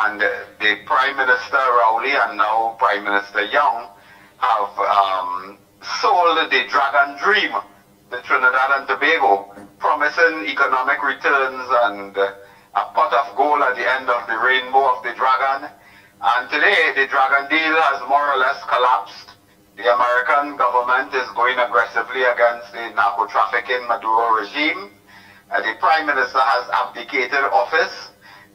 and the Prime Minister Rowley and now Prime Minister Young have sold the Dragon Dream to Trinidad and Tobago, promising economic returns and a pot of gold at the end of the rainbow of the dragon. And today, the Dragon deal has more or less collapsed. The American government is going aggressively against the narco-trafficking Maduro regime. The Prime Minister has abdicated office.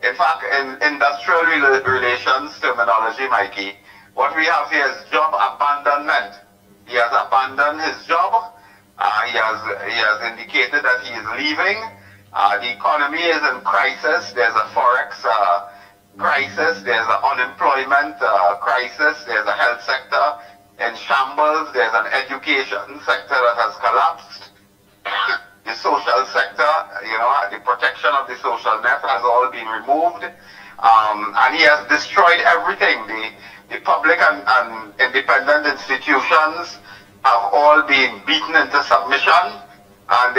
In fact, in industrial relations terminology, Mikey, what we have here is job abandonment. He has abandoned his job. He has indicated that he is leaving. The economy is in crisis. There's a forex crisis. There's an unemployment crisis. There's a health sector in shambles. There's an education sector that has collapsed. The social sector, you know, the protection of the social net has all been removed. And he has destroyed everything. The public and independent institutions have all been beaten into submission. And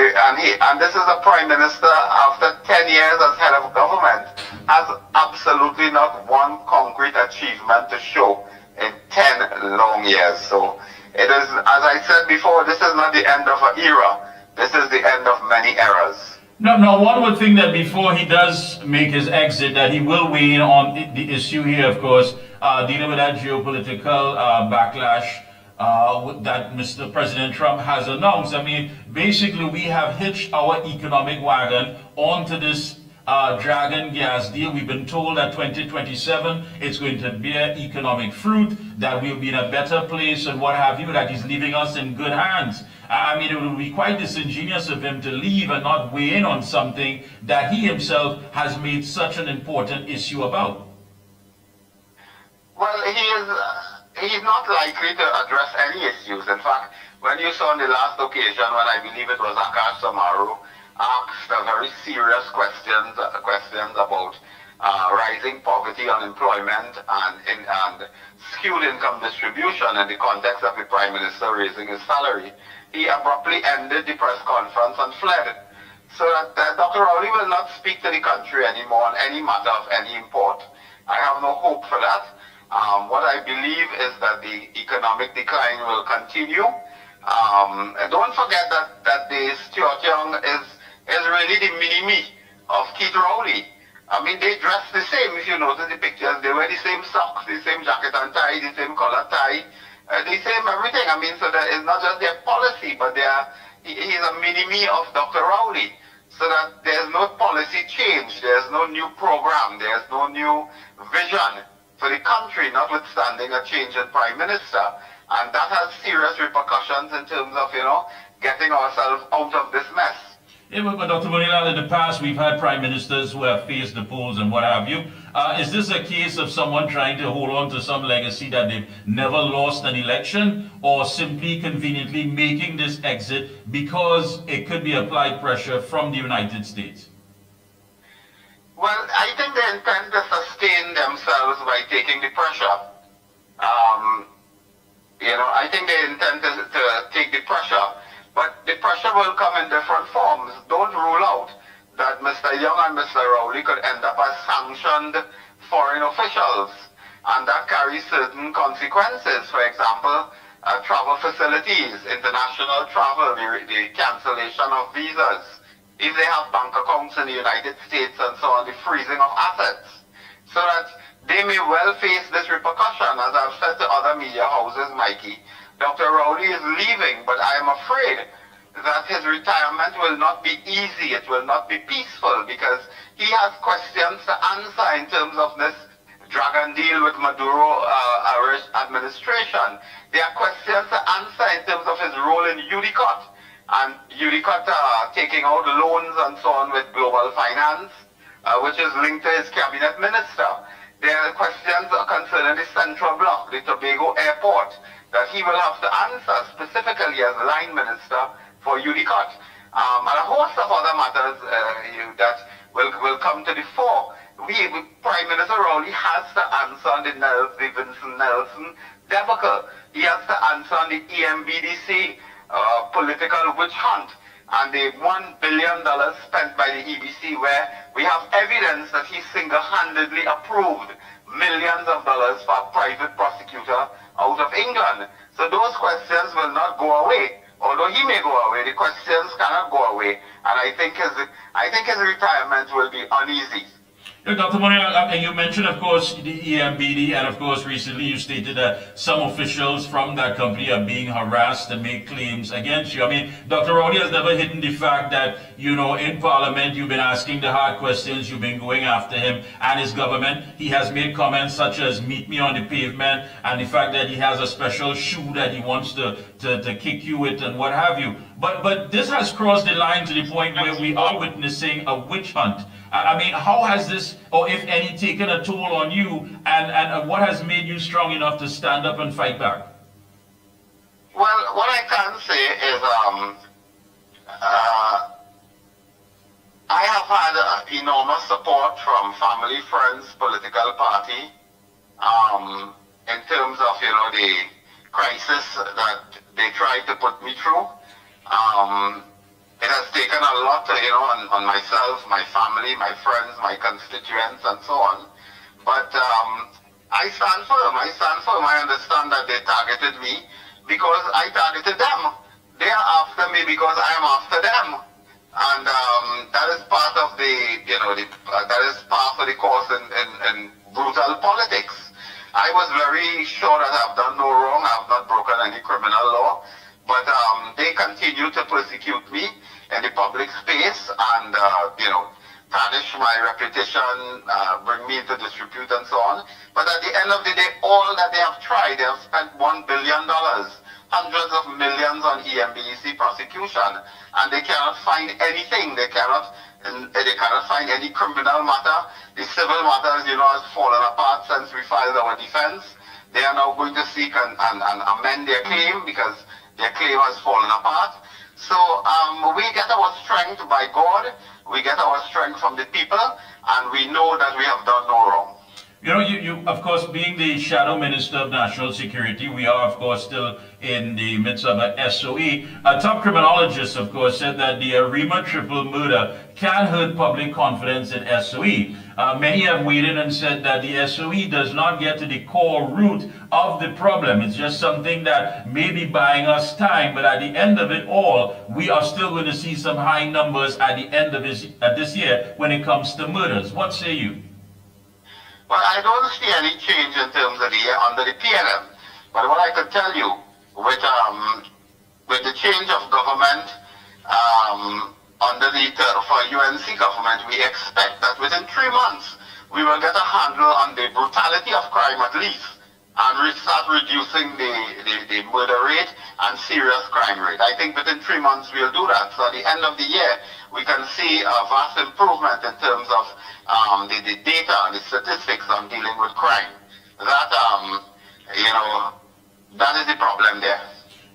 this is a Prime Minister, after 10 years as head of government, has absolutely not one concrete achievement to show in 10 long years. So it is, as I said before, this is not the end of an era. This is the end of many eras. No, one would think that before he does make his exit, that he will weigh in on the issue here, of course, dealing with that geopolitical backlash that Mr. President Trump has announced. I mean, basically, we have hitched our economic wagon onto this Dragon gas deal. We've been told that 2027 it's going to bear economic fruit, that we'll be in a better place and what have you, that he's leaving us in good hands. I mean, it would be quite disingenuous of him to leave and not weigh in on something that he himself has made such an important issue about. Well, he's not likely to address any issues. In fact, when you saw on the last occasion, when I believe it was Akash Samaru asked a very serious questions about rising poverty, unemployment, and skewed income distribution in the context of the Prime Minister raising his salary, he abruptly ended the press conference and fled. So that Dr. Rowley will not speak to the country anymore on any matter of any import. I have no hope for that. What I believe is that the economic decline will continue. Don't forget that the Stuart Young is really the mini-me of Keith Rowley. I mean, they dress the same. If you notice the pictures, they wear the same socks, the same jacket and tie, the same collar tie, the same everything. I mean, so that it's not just their policy, but he's a mini-me of Dr. Rowley. So that there's no policy change, there's no new program, there's no new vision for the country, notwithstanding a change in Prime Minister. And that has serious repercussions in terms of, you know, getting ourselves out of this mess. Yeah, but Dr. Munilal, in the past we've had prime ministers who have faced the polls and what have you. Is this a case of someone trying to hold on to some legacy that they've never lost an election, or simply conveniently making this exit because it could be applied pressure from the United States? Well, I think they intend to sustain themselves by taking the pressure. You know, I think they intend to take the pressure. But the pressure will come in different forms. Don't rule out that Mr. Young and Mr. Rowley could end up as sanctioned foreign officials. And that carries certain consequences. For example, travel facilities, international travel, the cancellation of visas. If they have bank accounts in the United States and so on, the freezing of assets. So that they may well face this repercussion. As I've said to other media houses, Mikey, Dr. Rowley is leaving, but I am afraid that his retirement will not be easy. It will not be peaceful, because he has questions to answer in terms of this Dragon deal with Maduro administration. There are questions to answer in terms of his role in UDICOT, and UDICOT taking out loans and so on with global finance, which is linked to his cabinet minister. There are questions concerning the Central Block, the Tobago Airport, that he will have to answer specifically as line minister for UDICOT. And a host of other matters that will come to the fore. Prime Minister Rowley has to answer on the Vincent Nelson debacle. He has to answer on the EMBDC political witch hunt. and the $1 billion spent by the EBC, where we have evidence that he single-handedly approved millions of dollars for a private prosecutor out of England. So those questions will not go away. Although he may go away, the questions cannot go away. And I think his retirement will be uneasy. Dr. Monia, you mentioned, of course, the EMBD, and of course, recently you stated that some officials from that company are being harassed and make claims against you. I mean, Dr. Rowley has never hidden the fact that, you know, in Parliament, you've been asking the hard questions, you've been going after him and his government. He has made comments such as meet me on the pavement, and the fact that he has a special shoe that he wants to kick you with and what have you. But this has crossed the line to the point where we are witnessing a witch hunt. I mean, how has this, or if any, taken a toll on you, and what has made you strong enough to stand up and fight back? Well, what I can say is I have had enormous support from family, friends, political party, in terms of, you know, the crisis that they tried to put me through. It has taken a lot, you know, on myself, my family, my friends, my constituents, and so on. But I stand firm. I understand that they targeted me because I targeted them. They are after me because I am after them. And that is part of the, you know, that is part of the course in brutal politics. I was very sure that I've done no wrong. I've not broken any criminal law. But they continue to persecute me in the public space and, you know, tarnish my reputation, bring me into disrepute and so on. But at the end of the day, all that they have tried, they have spent $1 billion, hundreds of millions on EMBEC prosecution, and they cannot find anything. They cannot find any criminal matter. The civil matters, you know, has fallen apart since we filed our defense. They are now going to seek and amend their claim because their claim has fallen apart. So we get our strength by God, we get our strength from the people, and we know that we have done no wrong. You know, you of course, being the Shadow Minister of National Security, we are, of course, still in the midst of a SOE. A top criminologist, of course, said that the Arima triple murder can hurt public confidence in SOE. Many have weighed in and said that the SOE does not get to the core root of the problem. It's just something that may be buying us time, but at the end of it all, we are still going to see some high numbers at the end of this year when it comes to murders. What say you? Well, I don't see any change in terms of the year under the PNM. But what I could tell you, with the change of government under the for UNC government, we expect that within 3 months we will get a handle on the brutality of crime at least, and start reducing the murder rate and serious crime rate. I think within 3 months we'll do that. So at the end of the year, we can see a vast improvement in terms of the data and the statistics on dealing with crime. That, you know, that is the problem there.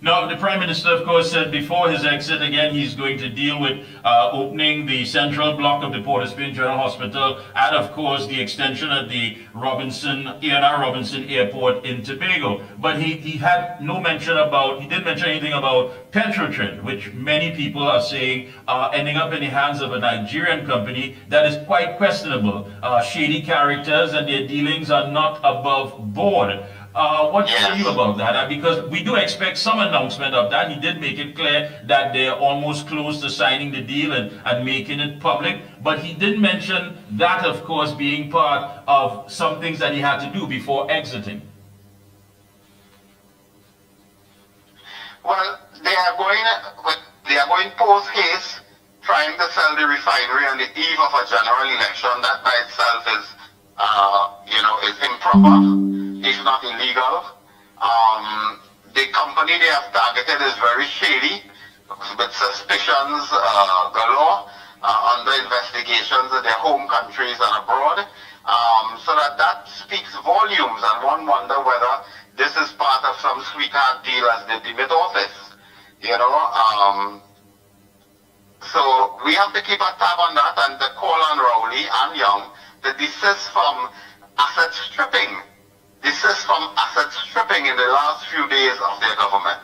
Now, the Prime Minister, of course, said before his exit, again, he's going to deal with opening the central block of the Port of Spain General Hospital and, of course, the extension at the ENR Robinson Airport in Tobago. But he had no mention about, he didn't mention anything about Petrotrin, which many people are saying are ending up in the hands of a Nigerian company that is quite questionable. Shady characters and their dealings are not above board. What say you about that? Because we do expect some announcement of that. He did make it clear that they're almost close to signing the deal and making it public. But he did mention that, of course, being part of some things that he had to do before exiting. Well, they are going post haste, trying to sell the refinery on the eve of a general election. That by itself is, you know, is improper. It's not illegal. The company they have targeted is very shady, with suspicions galore, under investigations in their home countries and abroad. So that speaks volumes, and one wonder whether this is part of some sweetheart deal as they deem it office. You know, so we have to keep a tab on that and to call on Rowley and Young to desist from asset stripping. This is from asset stripping in the last few days of their government.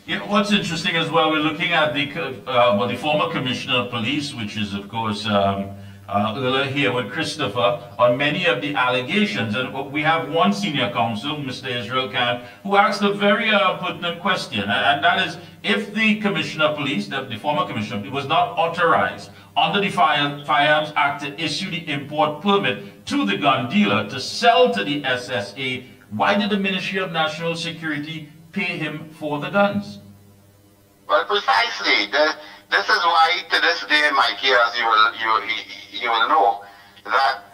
Yeah, what's interesting as well, we're looking at the former commissioner of police, which is of course earlier here with Christopher, on many of the allegations. And we have one senior counsel, Mr. Israel Khan, who asked a very pertinent question, and that is, if the commissioner of police, the former commissioner, was not authorized under the Firearms Act to issue the import permit to the gun dealer to sell to the SSA, why did the Ministry of National Security pay him for the guns? Well, precisely. This is why, to this day, Mikey, as you will know, that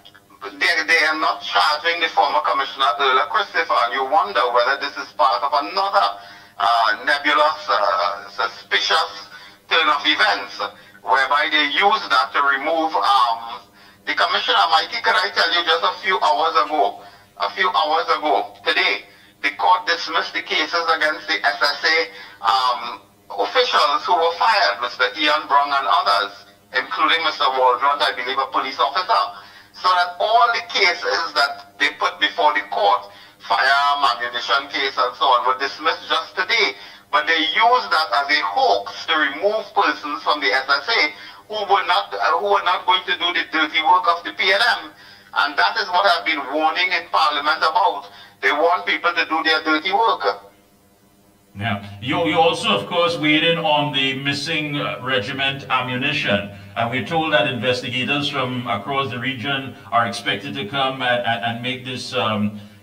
they are not charging the former commissioner, Earl Christopher, and you wonder whether this is part of another nebulous, suspicious turn of events, whereby they use that to remove the commissioner. Mikey, could I tell you, just a few hours ago, today, the court dismissed the cases against the SSA officials who were fired, Mr. Ian Brown and others, including Mr. Waldron, I believe a police officer. So that all the cases that they put before the court, firearm, ammunition case and so on, were dismissed just today. But they used that as a hoax to remove persons from the SSA who were not going to do the dirty work of the PNM. And that is what I've been warning in Parliament about. They want people to do their dirty work. Yeah. You also, of course, weighed in on the missing regiment ammunition. And we're told that investigators from across the region are expected to come and make this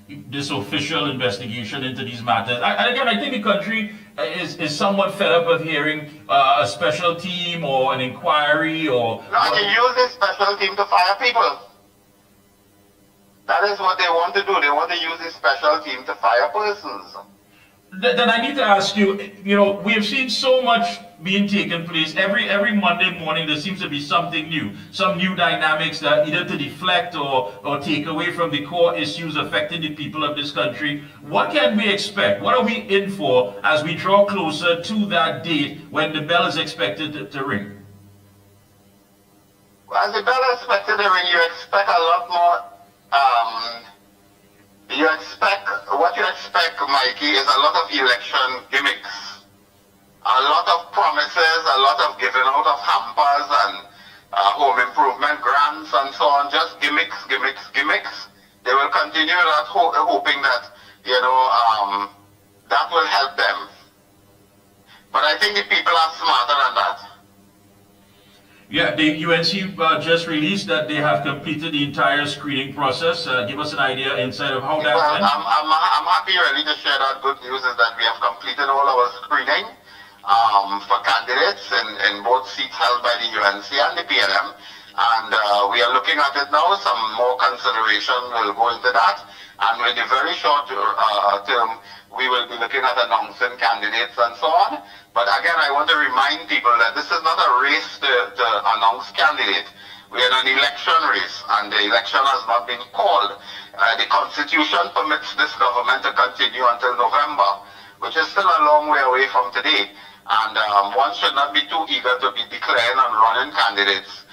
this official investigation into these matters. And again, I think the country is somewhat fed up of hearing a special team or an inquiry or... No, they use this special team to fire people. That is what they want to do. They want to use this special team to fire persons. Then I need to ask you, we have seen so much being taken place. Every Monday morning there seems to be something new, some new dynamics that either to deflect or take away from the core issues affecting the people of this country. What can we expect? What are we in for as we draw closer to that date when the bell is expected to ring? Well, as the bell is expected to ring, you expect a lot more. What you expect, Mikey, is a lot of election gimmicks, a lot of promises, a lot of giving out of hampers and home improvement grants and so on, just gimmicks. They will continue that hoping that, that will help them. But I think the people are smarter than that. Yeah, the UNC just released that they have completed the entire screening process. Give us an idea inside of how that went. I'm happy really to share that good news is that we have completed all our screening for candidates in both seats held by the UNC and the PNM. And we are looking at it now. Some more consideration will go into that. And in the very short term, we will be looking at announcing candidates and so on. But again, I want to remind people that this is not a race to announce candidates. We are in an election race, and the election has not been called. The Constitution permits this government to continue until November, which is still a long way away from today. And one should not be too eager to be declaring and running candidates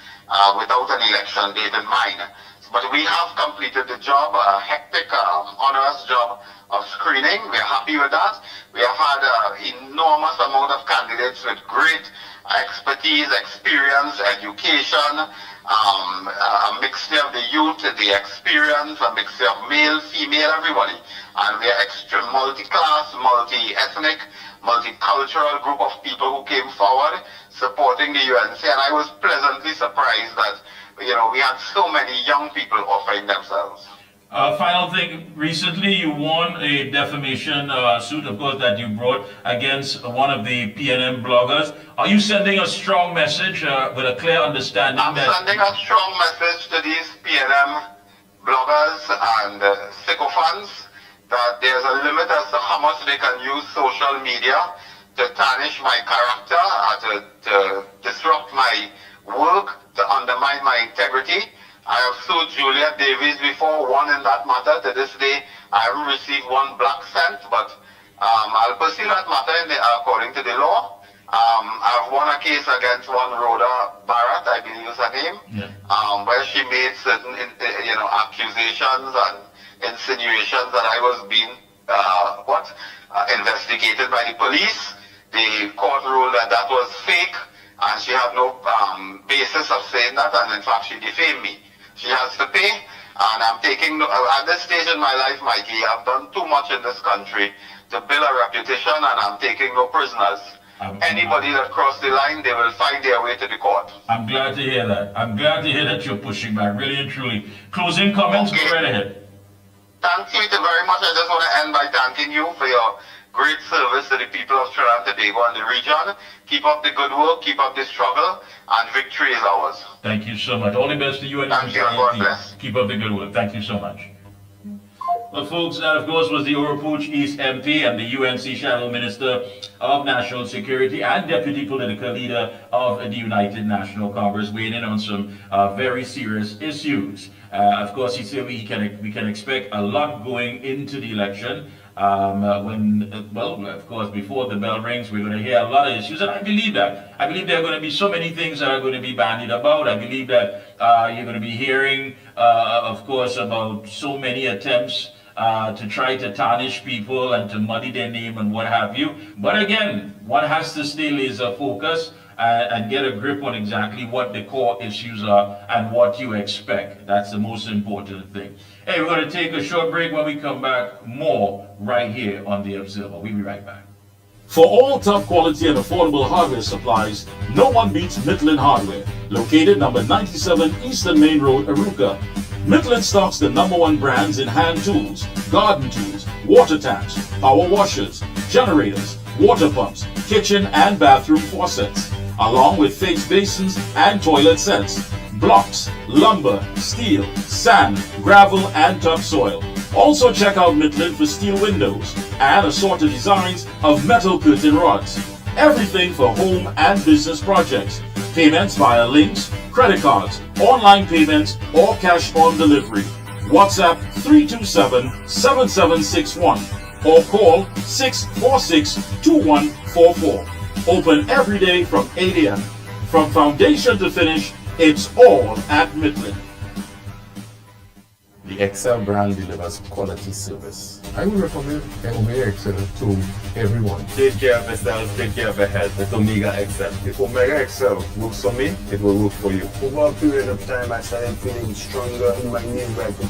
without an election date in mind. But we have completed the job, a hectic, onerous job of screening. We are happy with that. We have had an enormous amount of candidates with great expertise, experience, education, a mixture of the youth, the experience, a mixture of male, female, everybody. And we are extra multi-class, multi-ethnic, multicultural group of people who came forward supporting the UNC. And I was pleasantly surprised that we had so many young people offering themselves. Final thing, recently you won a defamation suit, of course, that you brought against one of the PNM bloggers. Are you sending a strong message with a clear understanding? I'm sending a strong message to these PNM bloggers and sycophants that there's a limit as to how much they can use social media to tarnish my character, to disrupt my work, to undermine my integrity. I have sued Julia Davies before, won in that matter. To this day, I haven't received one black cent, but I'll pursue that matter according to the law. I've won a case against one Rhoda Barrett, I believe is her name, where she made certain accusations and insinuations that I was being investigated by the police. The court ruled that that was fake, and she had no basis of saying that, and in fact she defamed me. She has to pay, and I'm taking, at this stage in my life, Mikey, I've done too much in this country to build a reputation, and I'm taking no prisoners. Anybody that crossed the line, they will find their way to the court. I'm glad to hear that. I'm glad to hear that you're pushing back, really and truly. Closing comments, okay. Go right ahead. Thank you very much. I just want to end by thanking you for your great service to the people of Trinidad and Tobago and the region. Keep up the good work, keep up the struggle, and victory is ours. Thank you so much. All the best to you and thank you, and God bless. Keep up the good work. Thank you so much. Well, folks, that of course was the Oropouche East MP and the UNC Shadow Minister of National Security and Deputy Political Leader of the United National Congress, weighing in on some very serious issues. Of course, he said we can expect a lot going into the election. Well, of course, before the bell rings, we're going to hear a lot of issues, and I believe that. I believe there are going to be so many things that are going to be bandied about. I believe that you're going to be hearing, of course, about so many attempts to try to tarnish people and to muddy their name and what have you. But again, one has to stay laser focused and get a grip on exactly what the core issues are and what you expect. That's the most important thing. Hey, we're going to take a short break. When we come back, more right here on The Observer. We'll be right back. For all top quality and affordable hardware supplies, no one beats Midland Hardware, located number 97 Eastern Main Road, Arouca. Midland stocks the #1 brands in hand tools, garden tools, water tanks, power washers, generators, water pumps, kitchen and bathroom faucets, along with face basins and toilet sets, blocks, lumber, steel, sand, gravel and topsoil. Also check out Midland for steel windows and assorted designs of metal curtain rods. Everything for home and business projects. Payments via links, credit cards, online payments, or cash on delivery. WhatsApp 327-7761 or call 646-2144. Open every day from 8 a.m. From foundation to finish, it's all at Midland. The Excel brand delivers quality service. I would recommend Omega Excel to everyone. Take care of yourself, take care of your health with Omega Excel. If Omega Excel works for me, it will work for you. Over a period of time, I started feeling stronger in my knees, where I could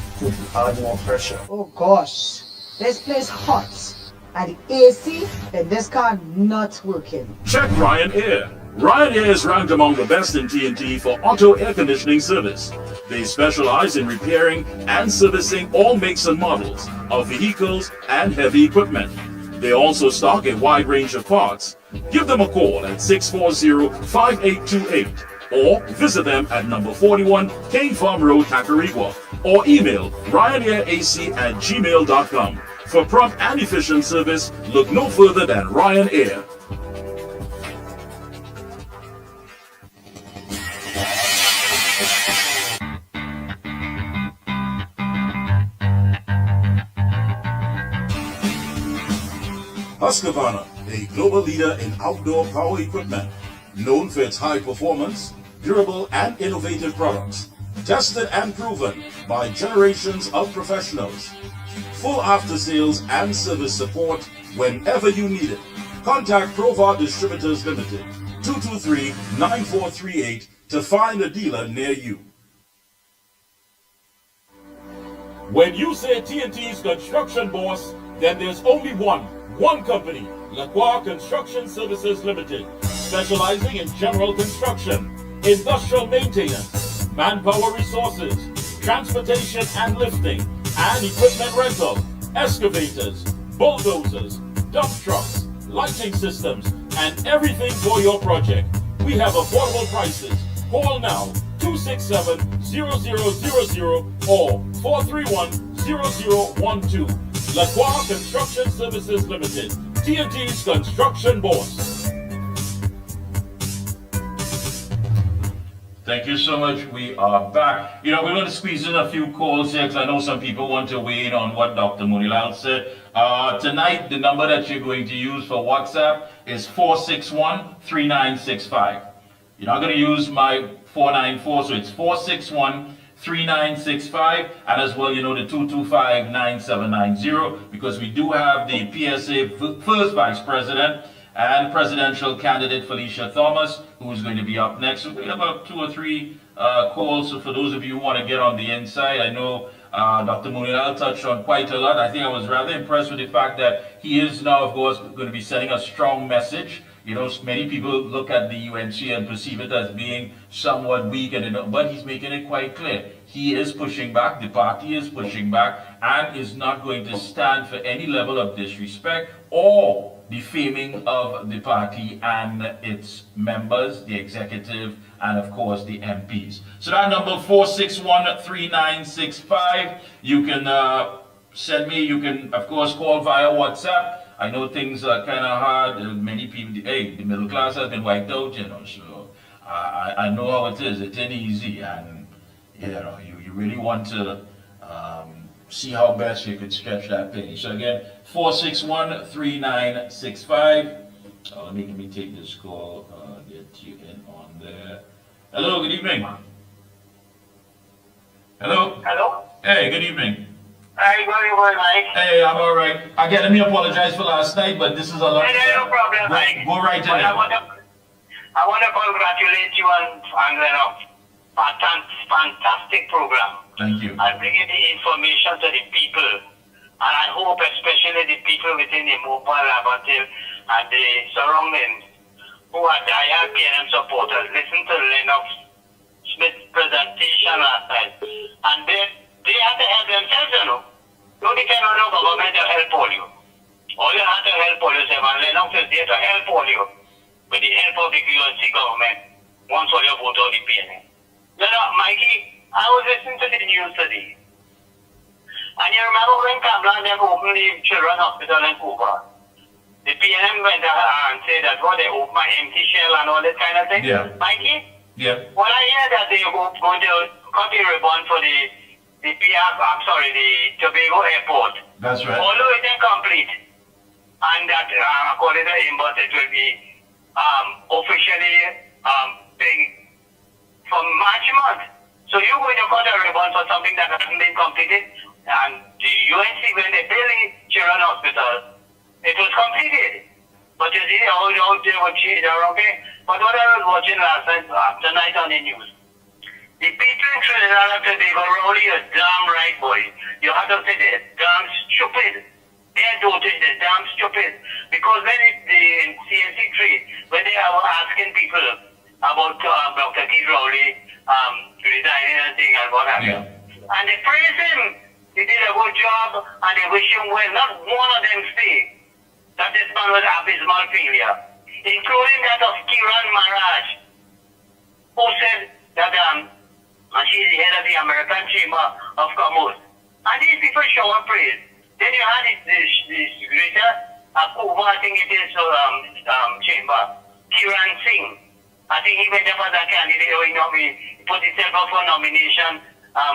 add more pressure. Oh gosh, this place hot. And the AC in this car not working. Check Ryan Air. Ryan Air is ranked among the best in TNT for auto air conditioning service. They specialize in repairing and servicing all makes and models of vehicles and heavy equipment. They also stock a wide range of parts. Give them a call at 640-5828 or visit them at number 41 Cane Farm Road, Tacarigua, or email ryanairac@gmail.com. For prompt and efficient service, look no further than Ryan Air. Husqvarna, a global leader in outdoor power equipment, known for its high performance, durable and innovative products, tested and proven by generations of professionals. Full after-sales and service support whenever you need it. Contact Provar Distributors Limited, 223-9438 to find a dealer near you. When you say TNT's construction boss, then there's only one company, Lacroix Construction Services Limited, specializing in general construction, industrial maintenance, manpower resources, transportation and lifting, and equipment rental, excavators, bulldozers, dump trucks, lighting systems, and everything for your project. We have affordable prices. Call now 267-0000 or 431-0012. Lacroix Construction Services Limited, TNT's construction boss. Thank you so much. We are back. You know, we're going to squeeze in a few calls here because I know some people want to weigh in on what Dr. Munilal said. Tonight, the number that you're going to use for WhatsApp is 461-3965. You're not going to use my 494, so it's 461-3965, and as well, you know, the 225-9790, because we do have the PSA first Vice President and presidential candidate Felicia Thomas, who is going to be up next. So we have about 2 or 3 calls. So for those of you who want to get on the inside, I know Dr. Muniral touched on quite a lot. I think I was rather impressed with the fact that he is now, of course, going to be sending a strong message. You know, many people look at the UNC and perceive it as being somewhat weak, but he's making it quite clear. He is pushing back, the party is pushing back, and is not going to stand for any level of disrespect or defaming of the party and its members, the executive, and of course the MPs. So that number 461-3965, you can send me, you can of course call via WhatsApp. I know things are kind of hard. Many people, hey, the middle class has been wiped out, you know, so I know how it is. It ain't easy, and you know, you really want to see how best you could stretch that thing. So again, 461-3965. Let me take this call, get you in on there. Hello, good evening. Hello? Hello? Hey, good evening. Hi, good, Mike. Hey, I'm all right. Again, let me apologize for last night, but this is a lot. No problem, Mike. Go right ahead. I want to congratulate you on a fantastic program. Thank you. And bringing the information to the people. And I hope especially the people within the mobile laboratory and the surroundings who are diehard PNM supporters listen to Lennox Smith's presentation last night. And they have to help themselves, you know. Don't depend on no government to help all you. All you have to help all yourself, and Lennox is there to help all you with the help of the UNC government once all you vote on the PNM. You know, Mikey, I was listening to the news today. And you remember when Kablan them opened the Children's Hospital in Cuba? The PNM went and said that they opened my empty shell and all that kind of thing. Yeah. Mikey? Yeah. Well, I hear that they are going to cut the ribbon for the Tobago Airport. That's right. Although it is complete, and that according to Aimbus, it will be officially being from March month. So you're going to cut a ribbon for something that hasn't been completed, and the UNC, when they built the Children's Hospital, it was completed. But you see how they would change, okay? But what I was watching last night, tonight on the news, the people in Trinidad and Tobago, Rowley, is damn right, boy. You have to say they're damn stupid. They're damn stupid. Because when the CNC3, when they are asking people about Dr. Keith Rowley resigning and thing and what have you, and they praise him, he did a good job, and they wish him well. Not one of them say that this man was abysmal failure, including that of Kiran Maharaj, who said that and she's the head of the American Chamber of Commerce. And these people show her praise. Then you had this greater Kuva, I think it is, chamber, Kiran Singh. I think he went up as a candidate, or he put himself up for nomination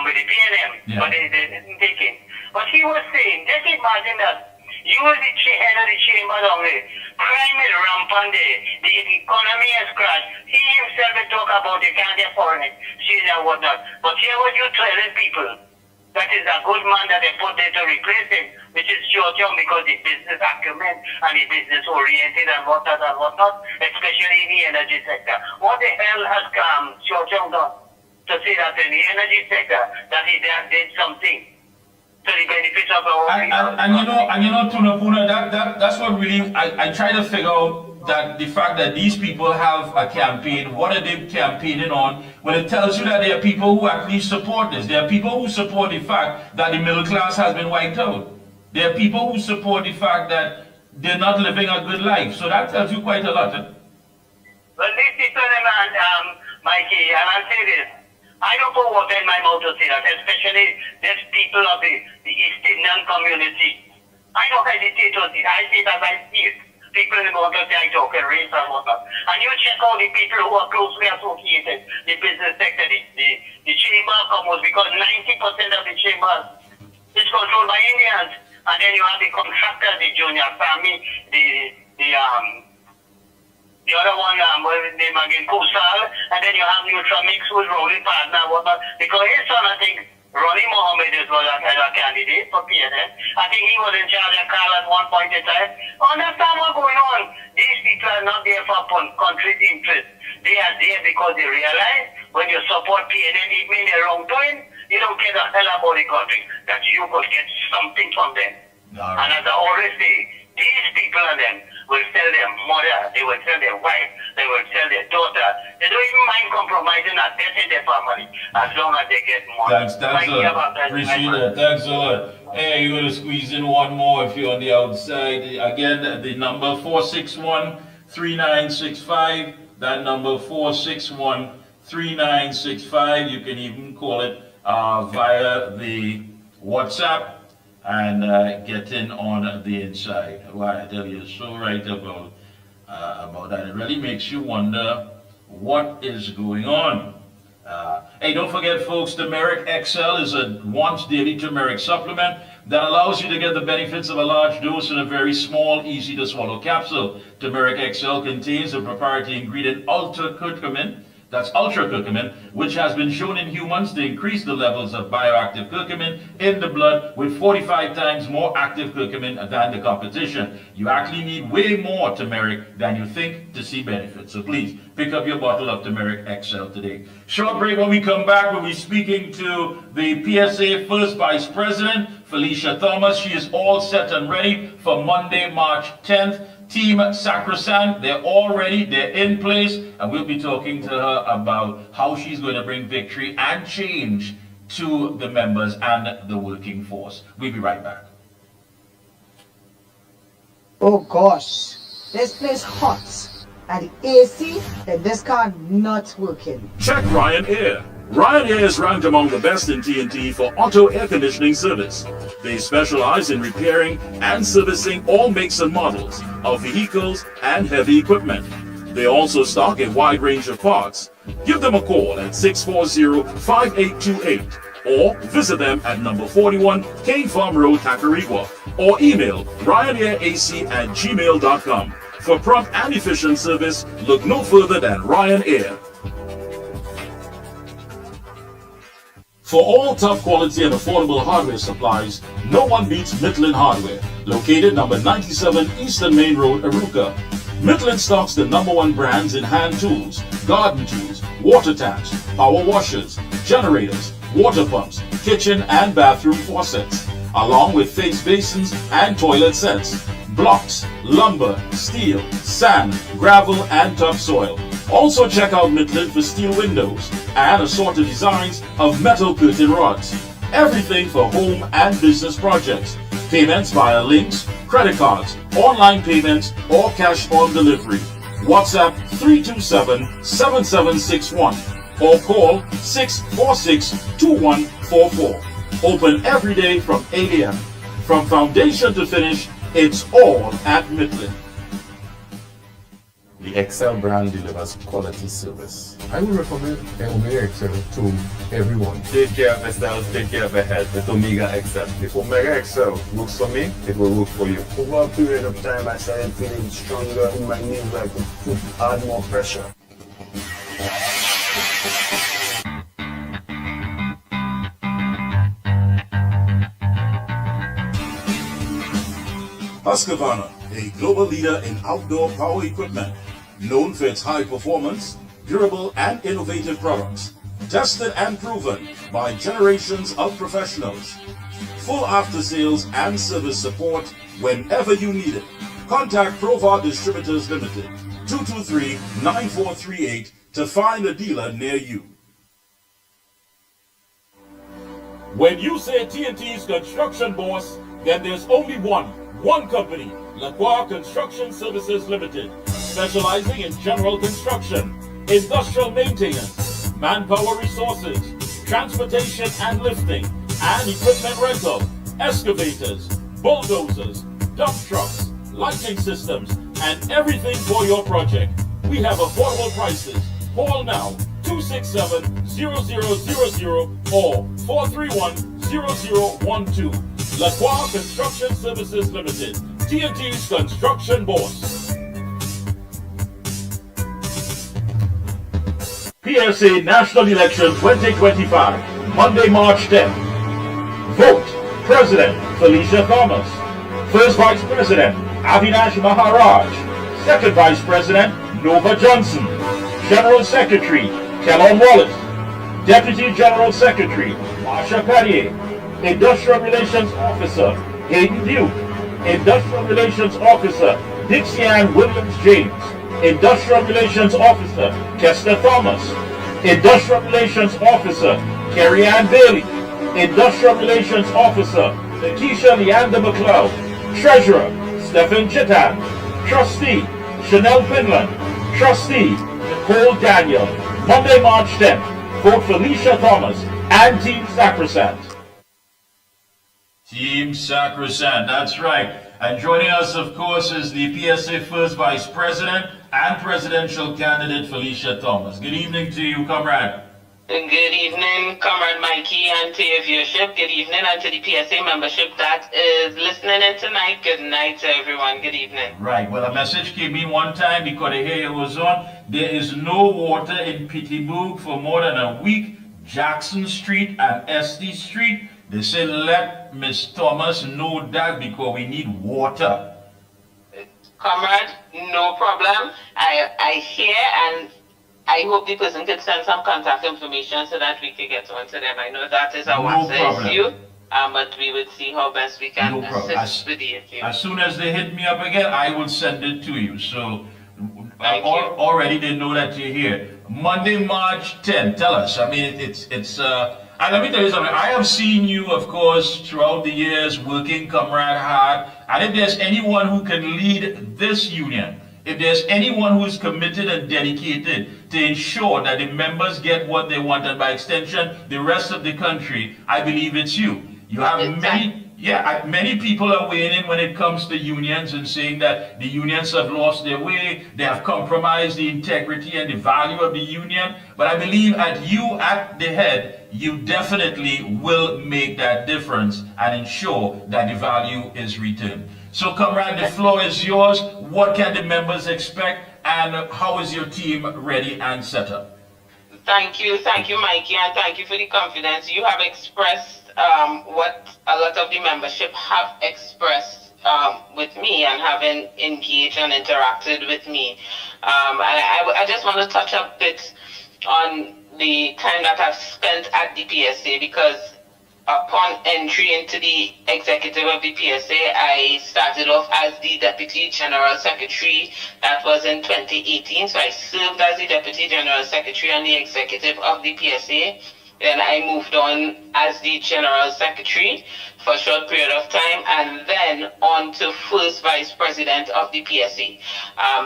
with the PNM, but they didn't take him. But he was saying, just imagine that you were the head of the chamber down there. Crime is rampant there. The economy has crashed. He himself will talk about you can't get foreign exchange and whatnot. But here what you telling people, that is a good man that they put there to replace him, which is short-term because the business acumen and the business oriented and whatnot, especially in the energy sector. What the hell has short-term done to say that in the energy sector that he did something to the benefits of our people? And you know, Tunapuna, that's what really I try to figure out, that the fact that these people have a campaign. What are they campaigning on? When it tells you that there are people who actually support this. There are people who support the fact that the middle class has been wiped out. There are people who support the fact that they're not living a good life. So that tells you quite a lot. Well, these people, Mikey, and I'll say this, I don't put water in my mouth to say that, especially these people of the East Indian community. I don't hesitate to say it. I say it as I see it. People in the motor say I talk and race and whatnot. And you check out the people who are closely associated, the business sector, the chamber of commerce, because 90% of the chambers is controlled by Indians. And then you have the contractors, the junior family, the other one, what is his name again, Kusal, and then you have Nutramix, who's Rowley partner, whatnot, because his son, I think, Ronnie Mohammed was a candidate for PNN. I think he was in charge of Carl at one point in time. Understand what's going on. These people are not there for concrete interest. They are there because they realize when you support PNN, it means they're wrongdoing. You don't care the hell about the country. That you could get something from them. Right. And as I always say, these people and them will sell their mother, they will sell their wife, they will sell their daughter. They don't even mind compromising a death in their family as long as they get money. Thanks a lot. Appreciate that. Thanks a lot. Hey, you're going to squeeze in one more if you're on the outside. Again, the number 461-3965. That number 461-3965. You can even call it via the WhatsApp and get in on the inside. Wow, I tell you, so right about that. It really makes you wonder what is going on. Hey, don't forget, folks, Turmeric XL is a once daily turmeric supplement that allows you to get the benefits of a large dose in a very small, easy to swallow capsule. Turmeric XL contains a proprietary ingredient, ultra-curcumin, that's ultra-curcumin, which has been shown in humans to increase the levels of bioactive curcumin in the blood with 45 times more active curcumin than the competition. You actually need way more turmeric than you think to see benefits. So please, pick up your bottle of Turmeric XL today. Short break. When we come back, we'll be speaking to the PSA First Vice President, Felicia Thomas. She is all set and ready for Monday, March 10th. Team Sacrosanct, they're all ready, they're in place, and we'll be talking to her about how she's going to bring victory and change to the members and the working force. We'll be right back. Oh gosh, this place hot. And the AC in this car not working. Check Ryan Air. Ryan Air is ranked among the best in TNT for auto air conditioning service. They specialize in repairing and servicing all makes and models of vehicles and heavy equipment. They also stock a wide range of parts. Give them a call at 640-5828 or visit them at number 41 Cane Farm Road, Tacarigua, or email ryanairac@gmail.com. For prompt and efficient service, look no further than Ryan Air. For all top quality and affordable hardware supplies, no one beats Midland Hardware, located number 97 Eastern Main Road, Aruca. Midland stocks the #1 brands in hand tools, garden tools, water taps, power washers, generators, water pumps, kitchen and bathroom faucets, along with face basins and toilet sets, blocks, lumber, steel, sand, gravel and topsoil. Also check out Midland for steel windows and assorted designs of metal curtain rods. Everything for home and business projects. Payments via links, credit cards, online payments, or cash on delivery. WhatsApp 327-7761 or call 646-2144. Open every day from 8 a.m. From foundation to finish, it's all at Midland. The XL brand delivers quality service. I would recommend Omega XL to everyone. Take care of yourself, take care of your health with Omega XL. If Omega XL works for me, it will work for you. Over a period of time, I started feeling stronger in my knees, like the foot add more pressure. Husqvarna, a global leader in outdoor power equipment, known for its high performance, durable and innovative products, tested and proven by generations of professionals. Full after sales and service support whenever you need it. Contact Provar Distributors Limited, 223-9438 to find a dealer near you. When you say TNT's construction boss, then there's only one company, Lacroix Construction Services Limited, specializing in general construction, industrial maintenance, manpower resources, transportation and lifting, and equipment rental, excavators, bulldozers, dump trucks, lighting systems, and everything for your project. We have affordable prices. Call now 267-0000 or 431-0012. Lacroix Construction Services Limited, TNT's construction boss. PSA National Election 2025, Monday, March 10th. Vote President Felicia Thomas. First Vice President Avinash Maharaj. Second Vice President Nova Johnson. General Secretary Kellon Wallace. Deputy General Secretary Marsha Carrier. Industrial Relations Officer Hayden Duke. Industrial Relations Officer Dixie Ann Williams James. Industrial Relations Officer Kester Thomas. Industrial Relations Officer Kerry Ann Bailey. Industrial Relations Officer Lakeisha Leander McLeod. Treasurer Stephen Chitan. Trustee Chanel Finland. Trustee Nicole Daniel. Monday, March 10th. Vote Felicia Thomas and Team Sacrosanct. Team Sacrosanct, that's right. And joining us, of course, is the PSA First Vice President and Presidential Candidate Felicia Thomas. Good evening to you, comrade. Good evening, Comrade Mikey, and to your viewership. Good evening, and to the PSA membership that is listening in tonight. Good night to everyone. Good evening. Right. Well, a message came in one time because the hair was on. There is no water in Pittsburgh for more than a week. Jackson Street and SD Street. They say let Miss Thomas know that because we need water. Comrade, no problem. I hear, and I hope the person could send some contact information so that we could get on to them. I know that is our issue, but we would see how best we can assist with the issue. As soon as they hit me up again, I will send it to you. So already they know that you're here. Monday, March 10th. Tell us. I mean, and let me tell you something. I have seen you, of course, throughout the years working, comrade, hard. And if there's anyone who can lead this union, if there's anyone who is committed and dedicated to ensure that the members get what they want, and by extension, the rest of the country, I believe it's you. You have many people are weighing in when it comes to unions and saying that the unions have lost their way, they have compromised the integrity and the value of the union. But I believe at you at the head, you definitely will make that difference and ensure that the value is returned. So, comrade, the floor is yours. What can the members expect, and how is your team ready and set up? Thank you, Mikey, and thank you for the confidence. You have expressed what a lot of the membership have expressed with me and having engaged and interacted with me. I just want to touch a bit on the time that I've spent at the PSA, because upon entry into the executive of the PSA, I started off as the Deputy General Secretary. That was in 2018. So I served as the Deputy General Secretary and the executive of the PSA. Then I moved on as the General Secretary for a short period of time, and then on to First Vice President of the PSA.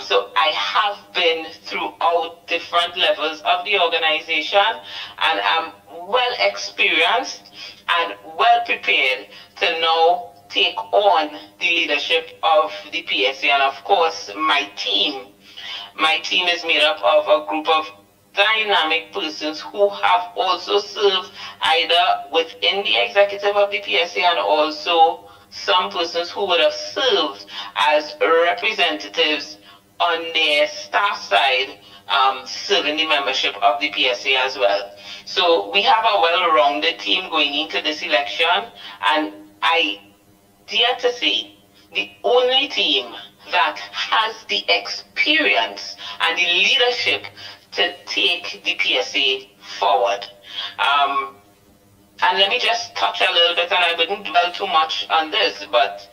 So I have been throughout different levels of the organization, and I'm well experienced and well prepared to now take on the leadership of the PSA. And of course, my team is made up of a group of dynamic persons who have also served either within the executive of the PSA, and also some persons who would have served as representatives on their staff side, serving the membership of the PSA as well. So we have a well-rounded team going into this election, and I dare to say the only team that has the experience and the leadership to take the PSA forward. And let me just touch a little bit, and I wouldn't dwell too much on this, but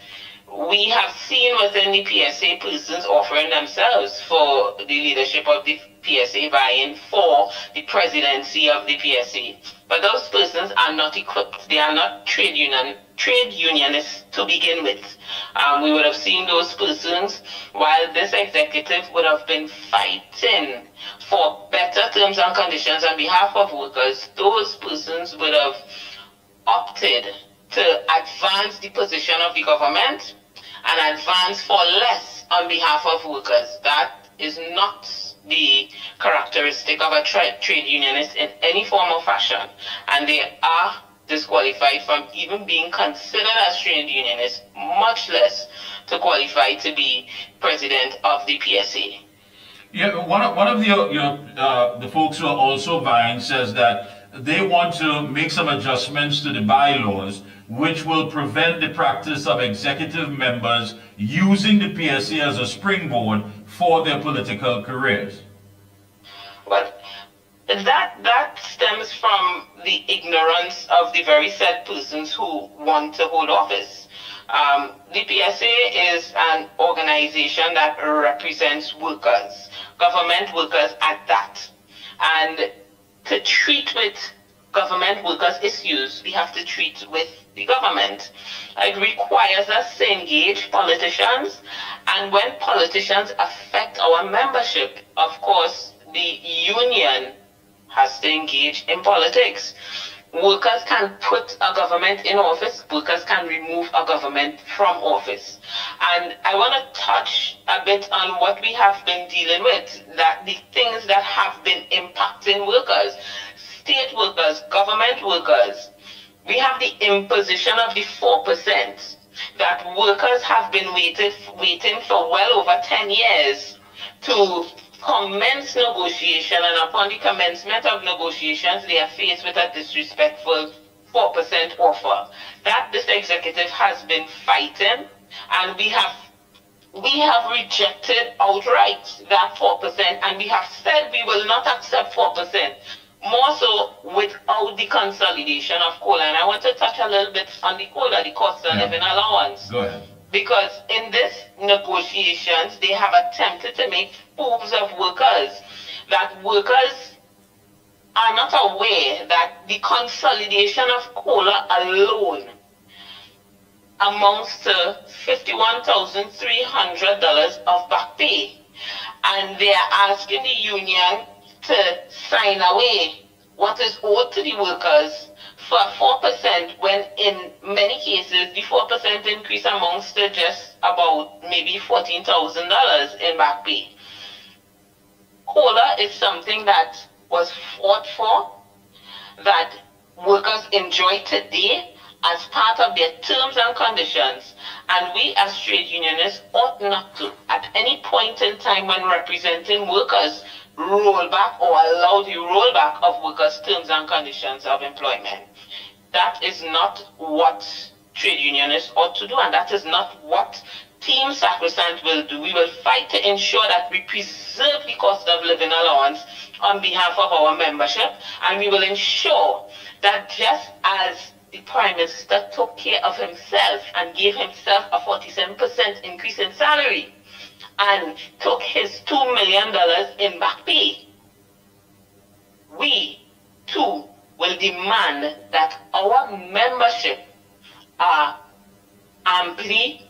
we have seen within the PSA persons offering themselves for the leadership of the PSA, vying for the presidency of the PSA. But those persons are not equipped. They are not trade unionists to begin with. We would have seen those persons, while this executive would have been fighting for better terms and conditions on behalf of workers, those persons would have opted to advance the position of the government and advance for less on behalf of workers. That is not the characteristic of a trade unionist in any form or fashion, and they are disqualified from even being considered as trade unionists, much less to qualify to be president of the PSA. Yeah, one of the folks who are also vying says that they want to make some adjustments to the bylaws which will prevent the practice of executive members using the PSA as a springboard for their political careers? Well, that stems from the ignorance of the very said persons who want to hold office. The PSA is an organization that represents workers, government workers at that. And to treat with government workers' issues, we have to treat with the government. It requires us to engage politicians, and when politicians affect our membership, of course, the union has to engage in politics. Workers can put a government in office, workers can remove a government from office. And I want to touch a bit on what we have been dealing with, that the things that have been impacting workers, state workers, government workers. We have the imposition of the 4% that workers have been waiting for well over 10 years to commence negotiation, and upon the commencement of negotiations, they are faced with a disrespectful 4% offer. That this executive has been fighting, and we have rejected outright that 4%, and we have said we will not accept 4%. More so without the consolidation of COLA. And I want to touch a little bit on the COLA, the cost of living allowance. Go ahead. Because in this negotiations, they have attempted to make fools of workers, that workers are not aware that the consolidation of COLA alone amounts to $51,300 of back pay. And they are asking the union to sign away what is owed to the workers for 4%, when in many cases the 4% increase amounts to just about maybe $14,000 in back pay. COLA is something that was fought for, that workers enjoy today as part of their terms and conditions, and we as trade unionists ought not to, at any point in time when representing workers, roll back or allow the rollback of workers' terms and conditions of employment. That is not what trade unionists ought to do, and that is not what Team Sacrosanct will do. We will fight to ensure that we preserve the cost of living allowance on behalf of our membership, and we will ensure that just as the Prime Minister took care of himself and gave himself a 47% increase in salary, and took his $2 million in back pay, we too will demand that our membership are amply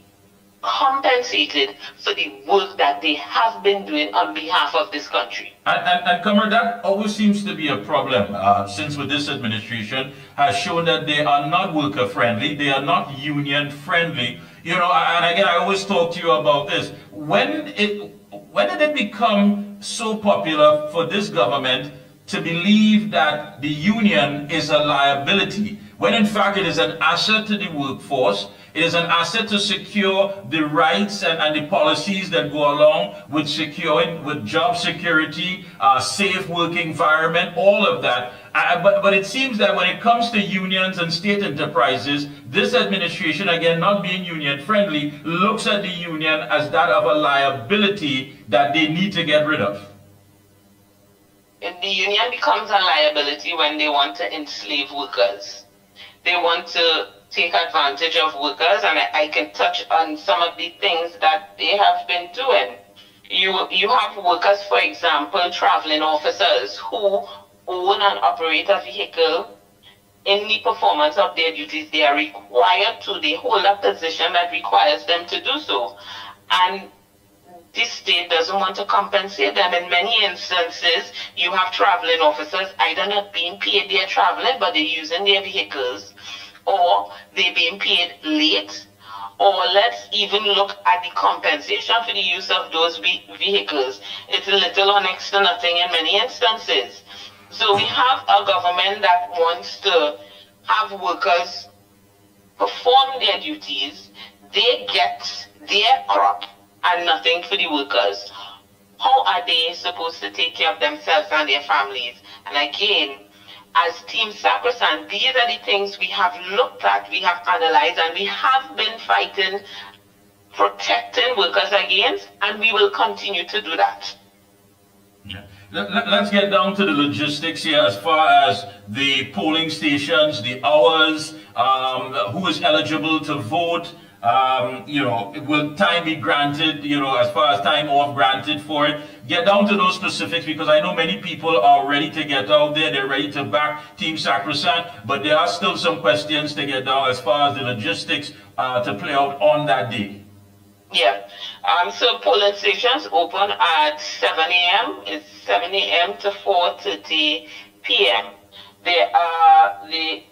compensated for the work that they have been doing on behalf of this country. And Comrade, that always seems to be a problem, since with this administration has shown that they are not worker friendly, they are not union friendly. You know, and again, I always talk to you about this. When did it become so popular for this government to believe that the union is a liability, when in fact it is an asset to the workforce? It is an asset to secure the rights and the policies that go along with securing, with job security, safe working environment, all of that. But it seems that when it comes to unions and state enterprises, this administration, again, not being union friendly, looks at the union as that of a liability that they need to get rid of. The union becomes a liability when they want to enslave workers. They want to take advantage of workers, and I can touch on some of the things that they have been doing. You have workers, for example, traveling officers who own and operate a vehicle. In the performance of their duties, they are required to, they hold a position that requires them to do so. And this state doesn't want to compensate them. In many instances, you have traveling officers either not being paid their traveling, but they're using their vehicles, or they're being paid late, or let's even look at the compensation for the use of those vehicles. It's little or next to nothing in many instances. So we have a government that wants to have workers perform their duties, they get their crop, and nothing for the workers. How are they supposed to take care of themselves and their families? And again, as Team Sacrosanct, these are the things we have looked at, we have analyzed, and we have been fighting, protecting workers against, and we will continue to do that. Yeah. Let's get down to the logistics here as far as the polling stations, the hours, who is eligible to vote, you know, will time be granted, you know, as far as time off granted for it. Get down to those specifics, because I know many people are ready to get out there, they're ready to back Team Sacrosanct, but there are still some questions to get down as far as the logistics to play out on that day. Yeah, so polling stations open at 7 a.m. It's 7 a.m. to 4:30 p.m. There are the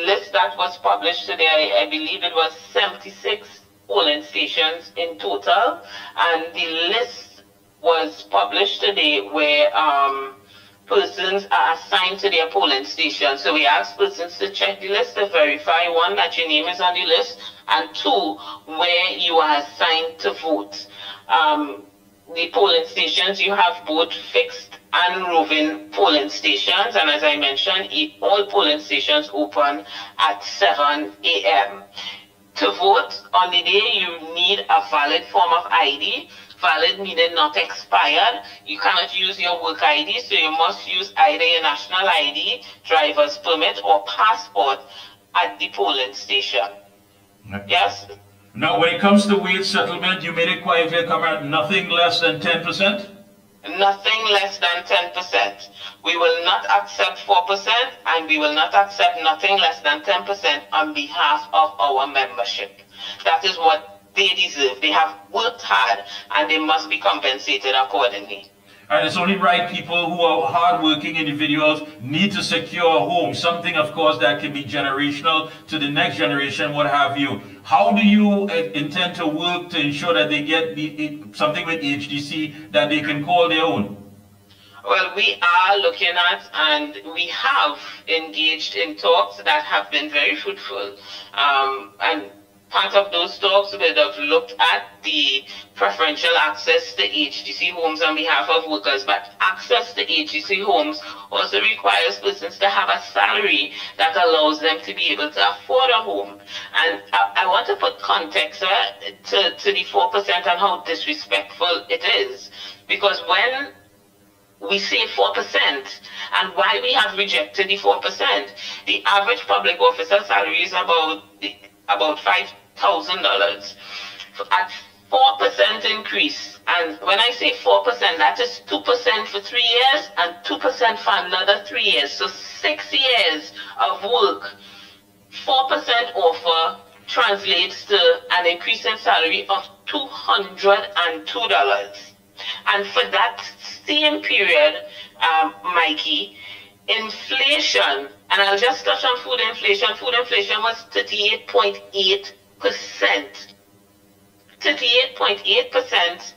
list that was published today, I believe it was 76 polling stations in total, and the list was published today where persons are assigned to their polling station. So we ask persons to check the list to verify, one, that your name is on the list, and two, where you are assigned to vote. The polling stations, you have both fixed and roving polling stations, and as I mentioned, all polling stations open at 7 a.m. To vote on the day, you need a valid form of ID. Valid meaning not expired. You cannot use your work ID, so you must use either your national ID, driver's permit, or passport at the polling station. Yes? Now, when it comes to wage settlement, you made it quite clear, Comrade, nothing less than 10%? Nothing less than 10%. We will not accept 4%, and we will not accept nothing less than 10% on behalf of our membership. That is what they deserve. They have worked hard, and they must be compensated accordingly. And it's only right, people who are hardworking individuals need to secure a home, something, of course, that can be generational to the next generation, what have you. How do you intend to work to ensure that they get something with HDC that they can call their own? Well, we are looking at, and we have engaged in talks that have been very fruitful. And part of those talks would have looked at the preferential access to HDC homes on behalf of workers, but access to HDC homes also requires persons to have a salary that allows them to be able to afford a home. And I want to put context to the 4% and how disrespectful it is, because when we say 4%, and why we have rejected the 4%, the average public officer salary is about $5,000. At 4% increase, and when I say 4%, that is 2% for 3 years and 2% for another 3 years. So 6 years of work, 4% offer translates to an increase in salary of $202. And for that same period, Mikey, inflation, and I'll just touch on food inflation. Food inflation was 38.8%. 38.8%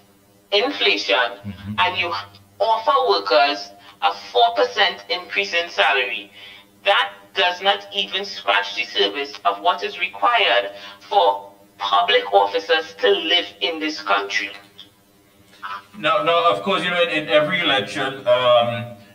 inflation, and you offer workers a 4% increase in salary. That does not even scratch the surface of what is required for public officers to live in this country. Now, of course, you know, in every election,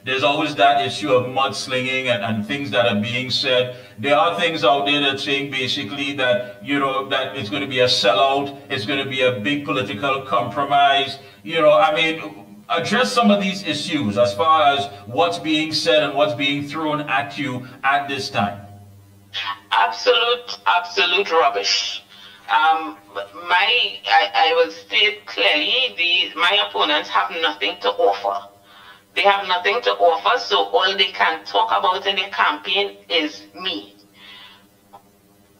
there's always that issue of mudslinging and things that are being said. There are things out there that saying basically that, you know, that it's going to be a sellout, it's going to be a big political compromise. You know, I mean, address some of these issues as far as what's being said and what's being thrown at you at this time. Absolute rubbish. I will state clearly, my opponents have nothing to offer. They have nothing to offer, so all they can talk about in their campaign is me.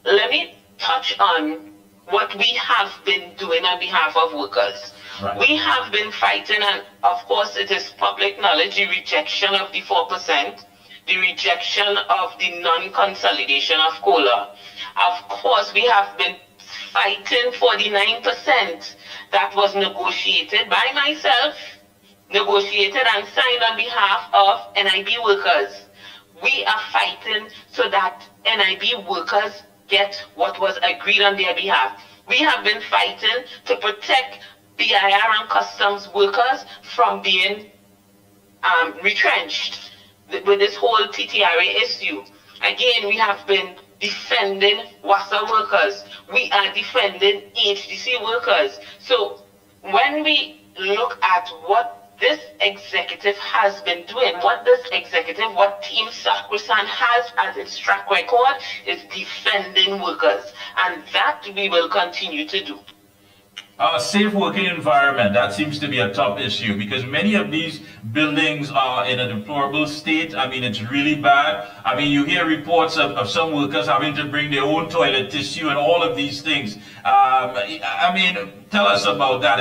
Let me touch on what we have been doing on behalf of workers. Right. We have been fighting, and of course it is public knowledge, the rejection of the 4%, the rejection of the non-consolidation of COLA. Of course, we have been fighting for the 9% that was negotiated by myself, negotiated and signed on behalf of NIB workers. We are fighting so that NIB workers get what was agreed on their behalf. We have been fighting to protect BIR and customs workers from being retrenched. with this whole TTRA issue. Again, we have been defending WASA workers. We are defending HDC workers. So when we look at what this executive has been doing, what Team Sacrosanct has as its track record is defending workers. And that we will continue to do. Safe working environment, that seems to be a top issue because many of these buildings are in a deplorable state. I mean, it's really bad. I mean, you hear reports of some workers having to bring their own toilet tissue and all of these things. I mean, tell us about that,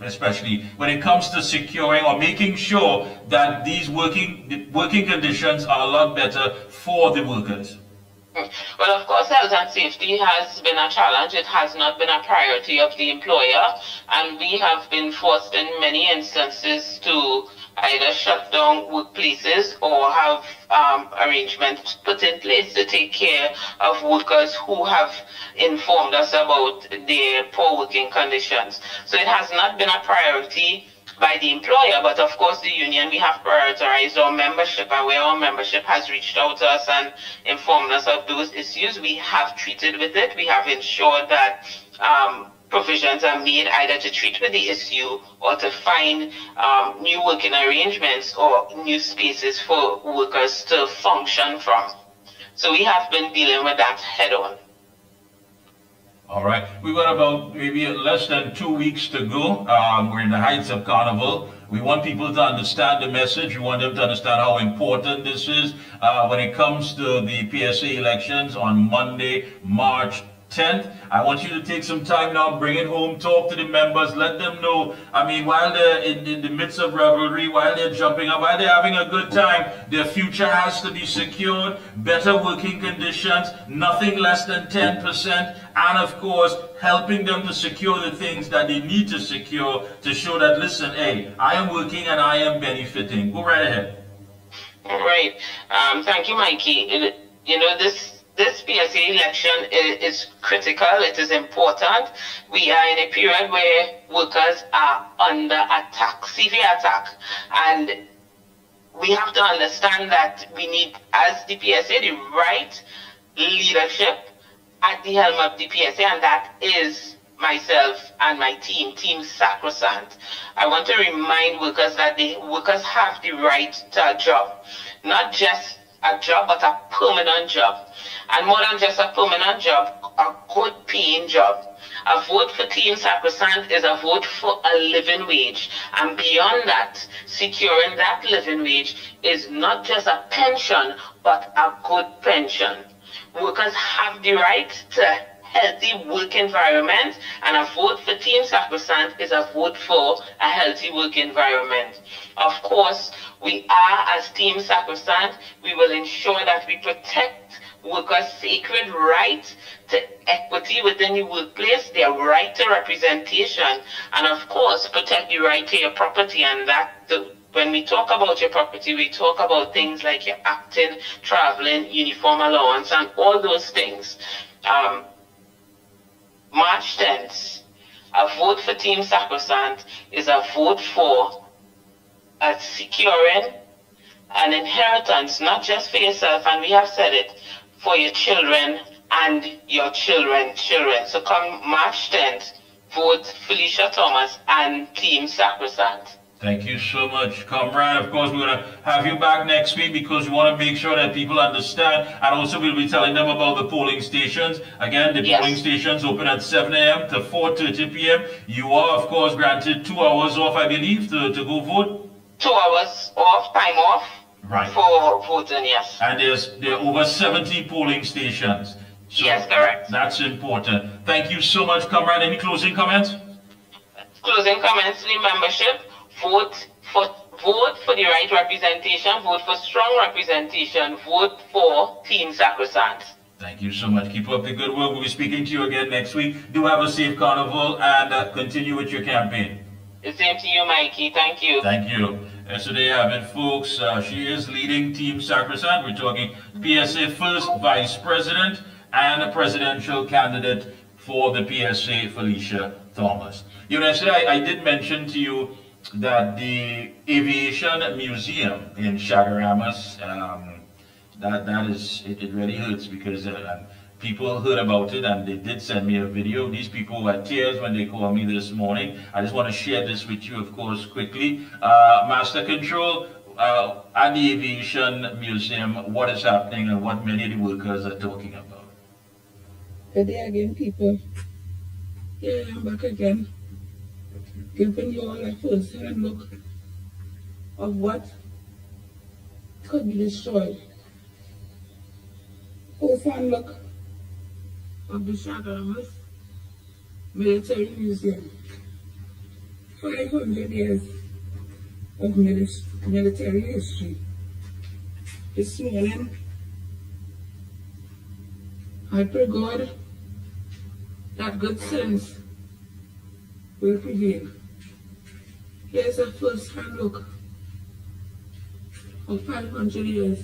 especially when it comes to securing or making sure that these working conditions are a lot better for the workers. Well, of course, health and safety has been a challenge. It has not been a priority of the employer, and we have been forced in many instances to either shut down workplaces or have arrangements put in place to take care of workers who have informed us about their poor working conditions. So it has not been a priority by the employer, but of course the union, we have prioritized our membership, and where our membership has reached out to us and informed us of those issues, we have treated with it. We have ensured that provisions are made either to treat with the issue or to find new working arrangements or new spaces for workers to function from. So we have been dealing with that head on. All right, we've got about maybe less than 2 weeks to go. We're in the heights of Carnival. We want people to understand the message. We want them to understand how important this is when it comes to the PSA elections on Monday, March 10th. I want you to take some time now, bring it home, talk to the members, let them know. I mean, while they're in the midst of revelry, while they're jumping up, while they're having a good time, their future has to be secured, better working conditions, nothing less than 10%, and of course, helping them to secure the things that they need to secure to show that, listen, hey, I am working and I am benefiting. Go right ahead. All right. Thank you, Mikey. You know, this PSA election is critical. It is important. We are in a period where workers are under attack, severe attack. And we have to understand that we need, as the PSA, the right leadership at the helm of the PSA, and that is myself and my team, Team Sacrosanct. I want to remind workers that workers have the right to a job. Not just a job, but a permanent job. And more than just a permanent job, a good paying job. A vote for Team Sacrosanct is a vote for a living wage. And beyond that, securing that living wage is not just a pension, but a good pension. Workers have the right to a healthy work environment, and a vote for Team Sacrosanct is a vote for a healthy work environment. Of course, we are, as Team Sacrosanct, we will ensure that we protect workers' sacred right to equity within the workplace, their right to representation, and of course, protect the right to your property. And that, when we talk about your property, we talk about things like your acting, traveling, uniform allowance, and all those things. March 10th, a vote for Team Sacrosanct is a vote for securing an inheritance, not just for yourself, and we have said it, for your children and your children's children. So come March 10th, vote Felicia Thomas and Team Sacrosanct. Thank you so much, comrade. Of course, we're going to have you back next week because we want to make sure that people understand, and also we'll be telling them about the polling stations. Again, the polling stations open at 7 a.m. to 4:30 p.m. You are, of course, granted 2 hours off, I believe, to go vote. 2 hours off, time off, right, for voting, yes. And there are over 70 polling stations. So yes, correct. That's important. Thank you so much, comrade. Any closing comments? Closing comments to the membership. Vote for the right representation, vote for strong representation, vote for Team Sacrosanct. Thank you so much. Keep up the good work. We'll be speaking to you again next week. Do have a safe carnival and continue with your campaign. The same to you, Mikey. Thank you. Thank you. So there you have it, folks. She is leading Team Sacrosanct. We're talking PSA first vice president and a presidential candidate for the PSA, Felicia Thomas. You know, I did mention to you that the Aviation Museum in Chagaramas, that is, it really hurts because people heard about it and they did send me a video. These people were tears when they called me this morning. I just want to share this with you, of course, quickly. Master Control, at the Aviation Museum, what is happening and what many of the workers are talking about. Good day again, people. Here I am back again, giving you all a first-hand look of what could be destroyed. First-hand look of the Chagaramas Military Museum. 500 years of military history. This morning, I pray God that good sense will prevail. Here's a first-hand look of 500 years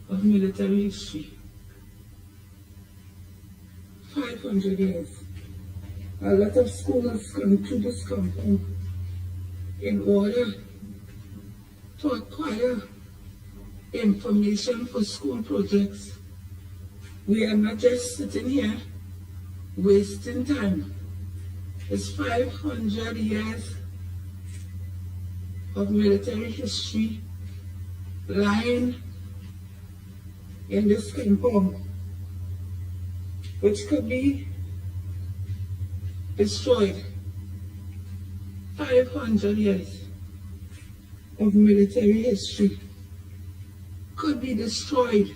of military history. 500 years. A lot of schools come to this compound in order to acquire information for school projects. We are not just sitting here wasting time. It's 500 years of military history lying in this compound, which could be destroyed. 500 years of military history could be destroyed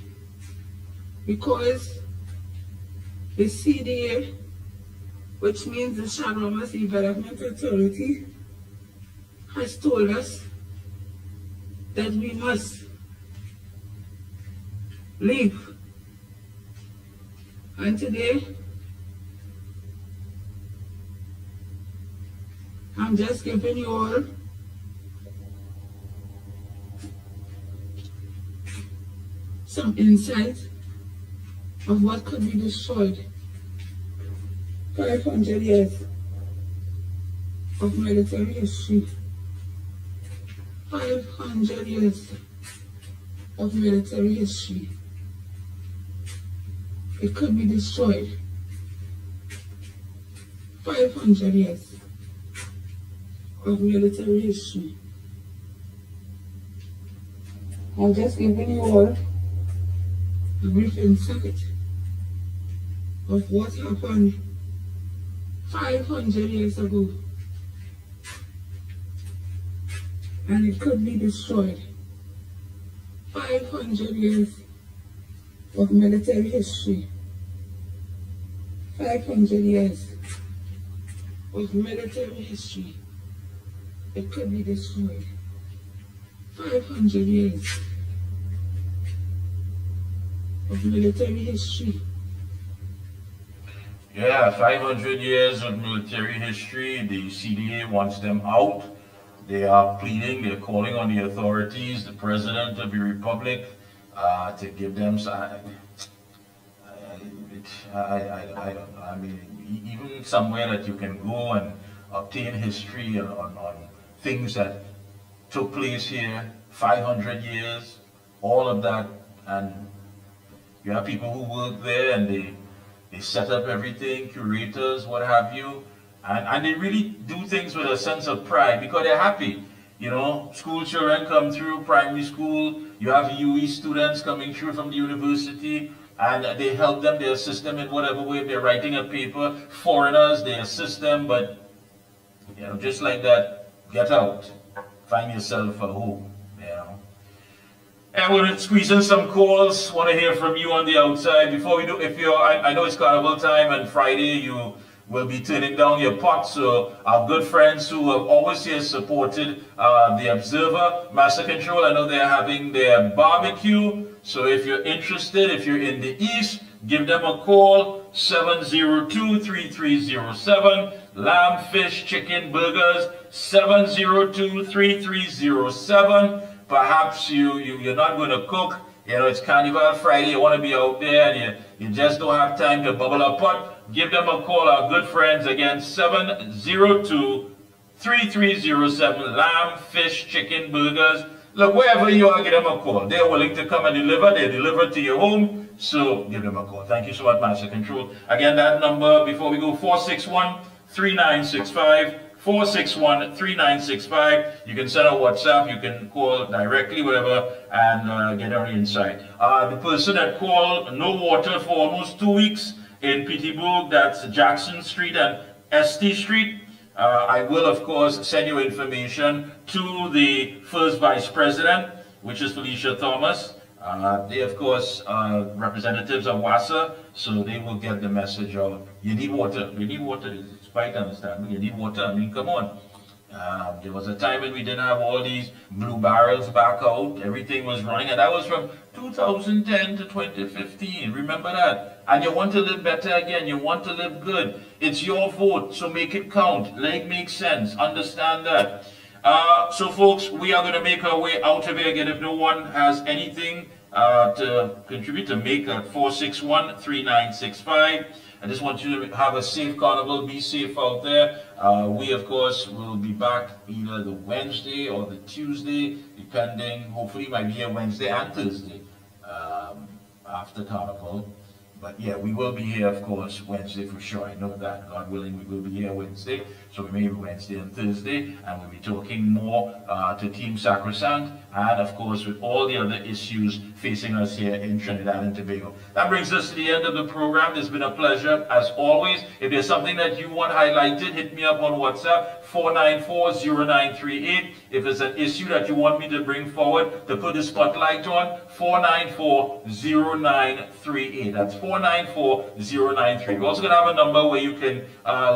because the CDA, which means the Chagaramas Development Authority, has told us that we must leave. And today, I'm just giving you all some insight of what could be destroyed. 500 years of military history. 500 years of military history. It could be destroyed. 500 years of military history. I'm just giving you all a brief insight of what happened 500 years ago, and it could be destroyed. 500 years of military history. 500 years of military history. It could be destroyed. 500 years of military history. Yeah, 500 years of military history. The CDA wants them out. They are pleading, they're calling on the authorities, the President of the Republic, to give them some. I don't know. I mean, even somewhere that you can go and obtain history on things that took place here, 500 years, all of that, and you have people who work there and they set up everything, curators, what have you, and they really do things with a sense of pride because they're happy. You know, school children come through, primary school, you have UE students coming through from the university, and they help them, they assist them in whatever way. If they're writing a paper, foreigners, they assist them, but, you know, just like that, get out, find yourself a home, you know. And we're squeezing some calls. Want to hear from you on the outside. Before we do, if you're, I know it's carnival time and Friday you will be turning down your pot. So our good friends who have always here supported the Observer, Master Control, I know they're having their barbecue. So if you're interested, if you're in the East, give them a call, 702-3307. Lamb, fish, chicken, burgers, 702-3307. Perhaps you're not going to cook. You know, it's Carnival Friday, you want to be out there and you just don't have time to bubble a pot. Give them a call, our good friends, again, 702-3307. 3307. Lamb, fish, chicken, burgers. Look, wherever you are, give them a call. They're willing to come and deliver. They deliver to your home. So give them a call. Thank you so much, Master Control. Again, that number before we go, 461-3965. 461-3965. You can send a WhatsApp, you can call directly, whatever, and get our insight. The person that called no water for almost 2 weeks in Peterborough, that's Jackson Street and ST Street. I will, of course, send you information to the first vice president, which is Felicia Thomas. They, of course, are representatives of WASA, so they will get the message of, you need water. You need water. It's quite understandable. You need water. I mean, come on. There was a time when we didn't have all these blue barrels back out. Everything was running, and that was from 2010 to 2015. Remember that? And you want to live better again. You want to live good. It's your vote, so make it count. Let it make sense. Understand that. So folks, we are going to make our way out of here again. If no one has anything to contribute, to make at 461-3965. I just want you to have a safe carnival. Be safe out there. We, of course, will be back either the Wednesday or the Tuesday, depending. Hopefully, it might be a Wednesday and Thursday after carnival. But yeah, we will be here, of course, Wednesday for sure. I know that. God willing, we will be here Wednesday. So we may be Wednesday and Thursday, and we'll be talking more to Team Sacrosanct, and of course with all the other issues facing us here in Trinidad and Tobago. That brings us to the end of the program. It's been a pleasure, as always. If there's something that you want highlighted, hit me up on WhatsApp, 494-0938. If it's an issue that you want me to bring forward, to put the spotlight on, 494-0938. That's 494-0938. We're also going to have a number where you can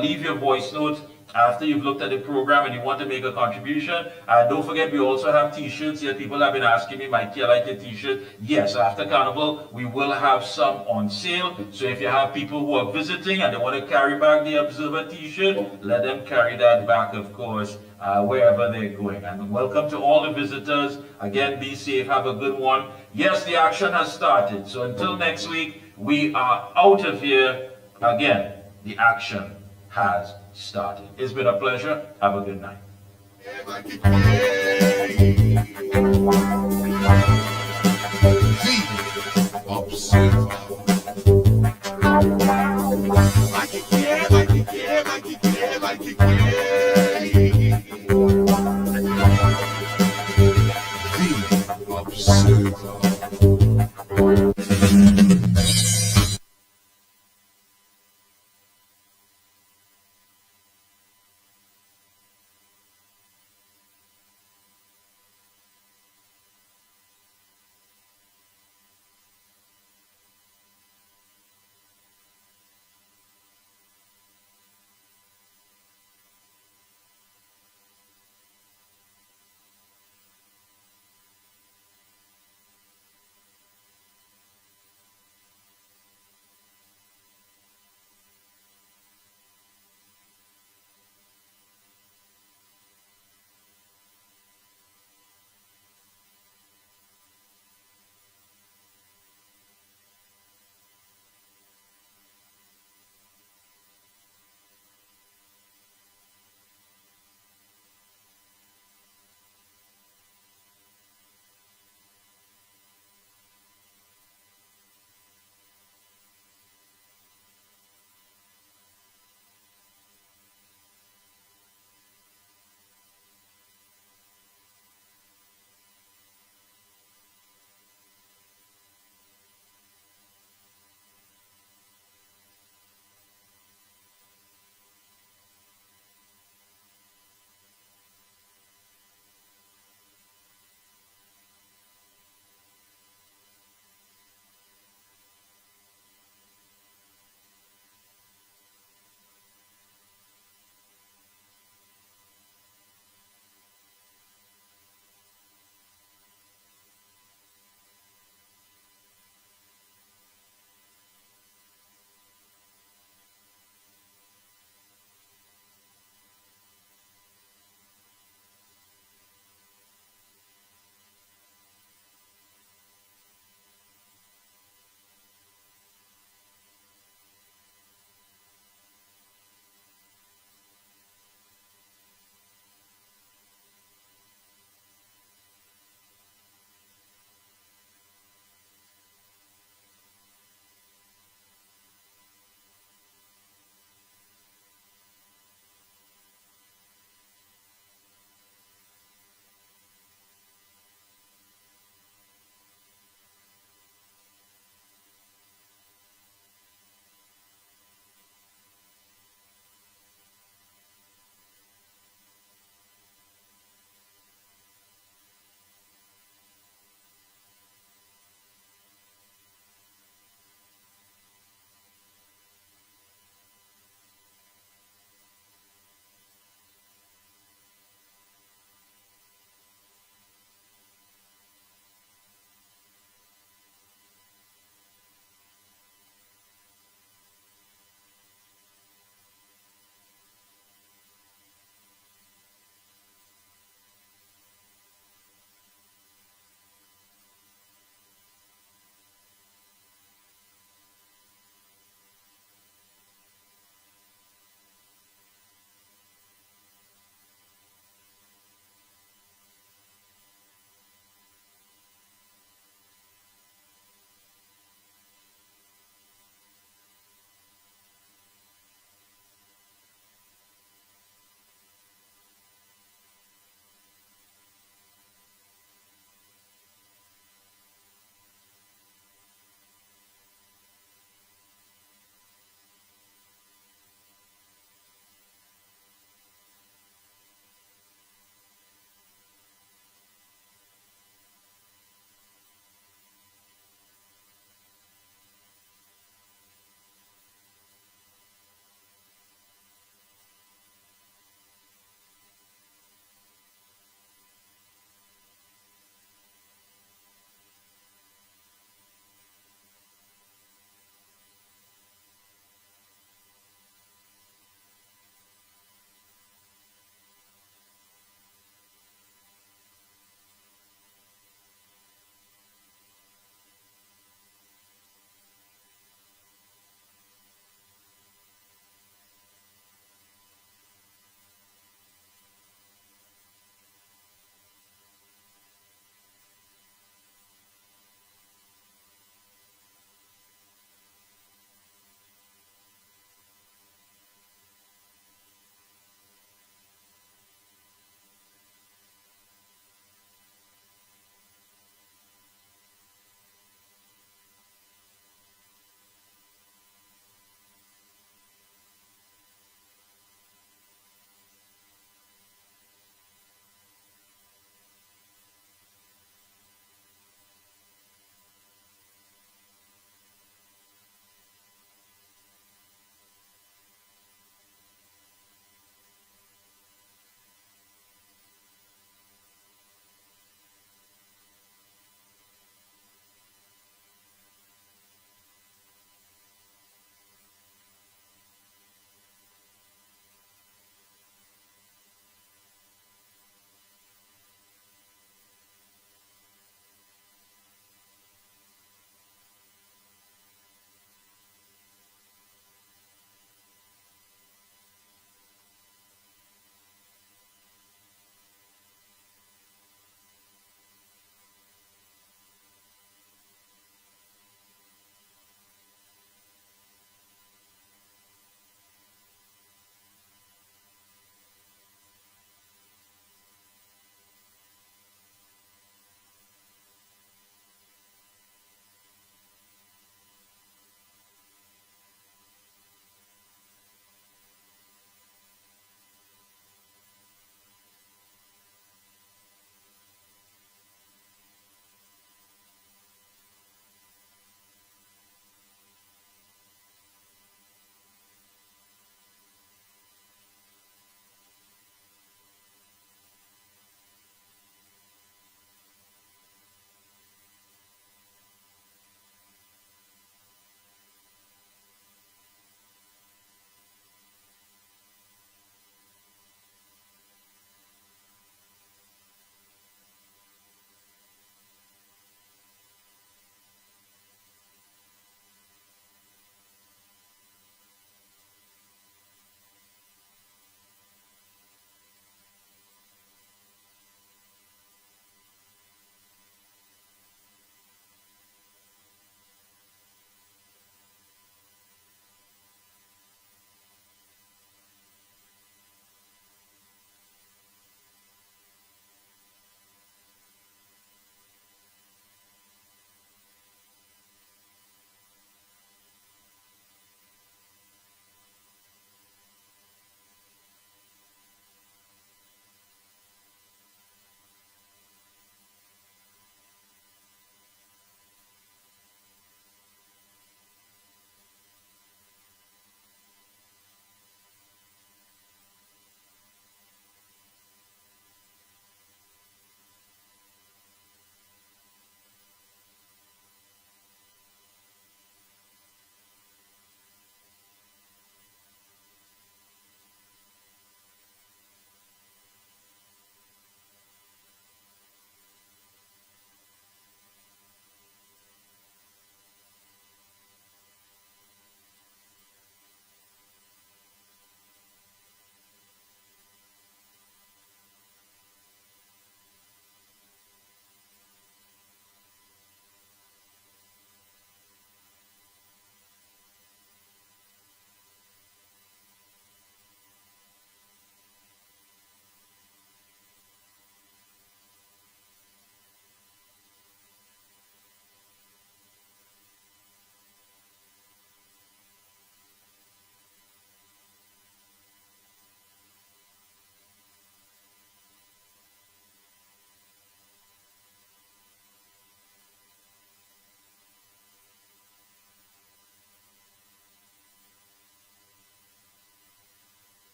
leave your voice notes after you've looked at the program and you want to make a contribution. Don't forget, we also have t-shirts here. People have been asking me, Mikey, I like your t-shirt. Yes, after Carnival, we will have some on sale. So if you have people who are visiting and they want to carry back the Observer t-shirt, let them carry that back, of course, wherever they're going. And welcome to all the visitors. Again, be safe, have a good one. Yes, the action has started. So until next week, we are out of here. Again, the action has started. It's been a pleasure. Have a good night. Mickie K, Mickie K, Mickie K, Mickie K.